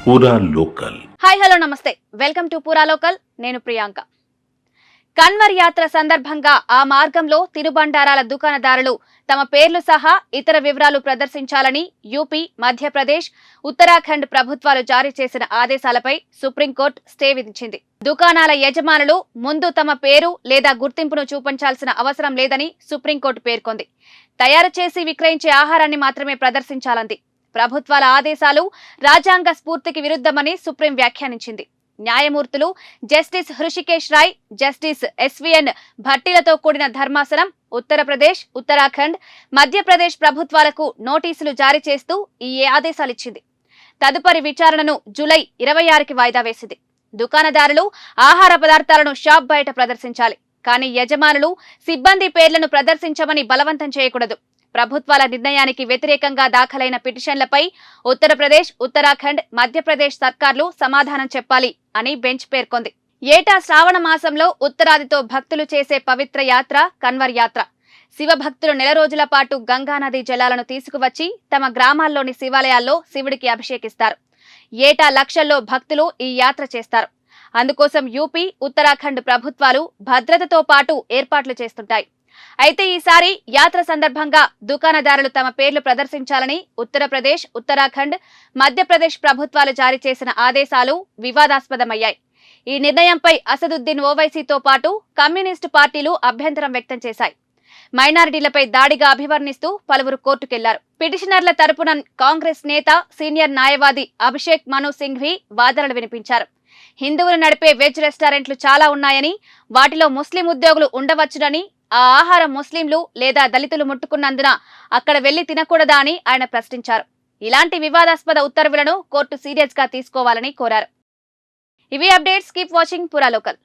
పూరా local. Hi hello నమస్తే, welcome to పూరా లోకల్. నేను ప్రియాంక. కన్వర్ యాత్ర సందర్భంగా ఆ మార్గంలో తినుబండారాల దుకాణదారులు తమ పేర్లు సహా ఇతర వివరాలు ప్రదర్శించాలని యూపీ, మధ్యప్రదేశ్, ఉత్తరాఖండ్ ప్రభుత్వాలు జారీ చేసిన ఆదేశాలపై సుప్రీంకోర్టు స్టే విధించింది. దుకాణాల యజమానులు ముందు తమ పేరు లేదా గుర్తింపును చూపించాల్సిన అవసరం లేదని సుప్రీంకోర్టు పేర్కొంది. తయారు చేసి విక్రయించే ఆహారాన్ని మాత్రమే ప్రదర్శించాలంది. ప్రభుత్వాల ఆదేశాలు రాజ్యాంగ స్ఫూర్తికి విరుద్ధమని సుప్రీం వ్యాఖ్యానించింది. న్యాయమూర్తులు justice Hrishikesh Roy, justice SVN భట్టిలతో కూడిన ధర్మాసనం ఉత్తరప్రదేశ్, ఉత్తరాఖండ్, మధ్యప్రదేశ్ ప్రభుత్వాలకు నోటీసులు జారీ చేస్తూ ఈ ఆదేశాలిచ్చింది. తదుపరి విచారణను జూలై 26కి వాయిదా వేసింది. దుకాణదారులు ఆహార పదార్థాలను షాప్ బయట ప్రదర్శించాలి, కానీ యజమానులు, సిబ్బంది పేర్లను ప్రదర్శించమని బలవంతం చేయకూడదు. ప్రభుత్వాల నిర్ణయానికి వ్యతిరేకంగా దాఖలైన పిటిషన్లపై ఉత్తరప్రదేశ్, ఉత్తరాఖండ్, మధ్యప్రదేశ్ సర్కార్లు సమాధానం చెప్పాలి అని బెంచ్ పేర్కొంది. ఏటా శ్రావణ మాసంలో ఉత్తరాదితో భక్తులు చేసే పవిత్ర యాత్ర కన్వర్ యాత్ర. శివభక్తులు నెల రోజుల పాటు గంగానది జలాలను తీసుకువచ్చి తమ గ్రామాల్లోని శివాలయాల్లో శివుడికి అభిషేకిస్తారు. ఏటా లక్షల్లో భక్తులు ఈ యాత్ర చేస్తారు. అందుకోసం యూపీ, ఉత్తరాఖండ్ ప్రభుత్వాలు భద్రతతో పాటు ఏర్పాట్లు చేస్తుంటాయి. అయితే ఈసారి యాత్ర సందర్భంగా దుకాణదారులు తమ పేర్లు ప్రదర్శించాలని ఉత్తరప్రదేశ్, ఉత్తరాఖండ్, మధ్యప్రదేశ్ ప్రభుత్వాలు జారీ చేసిన ఆదేశాలు వివాదాస్పదమయ్యాయి. ఈ నిర్ణయంపై అసదుద్దీన్ ఓవైసీతో పాటు కమ్యూనిస్టు పార్టీలు అభ్యంతరం వ్యక్తం చేశాయి. మైనారిటీలపై దాడిగా అభివర్ణిస్తూ పలువురు కోర్టుకెళ్లారు. పిటిషనర్ల తరపున కాంగ్రెస్ నేత, సీనియర్ న్యాయవాది అభిషేక్ మను సింఘ్వి వాదనలు వినిపించారు. హిందువులు నడిపే వెజ్ రెస్టారెంట్లు చాలా ఉన్నాయని, వాటిలో ముస్లిం ఉద్యోగులు ఉండవచ్చునని, ఆ ఆహారం ముస్లింలు లేదా దళితులు ముట్టుకున్నందున అక్కడ వెళ్లి తినకూడదా అని ఆయన ప్రశ్నించారు. ఇలాంటి వివాదాస్పద ఉత్తర్వులను కోర్టు సీరియస్ గా తీసుకోవాలని కోరారు. ఇవి అప్డేట్స్. కీప్ వాచింగ్ పూరా లోకల్.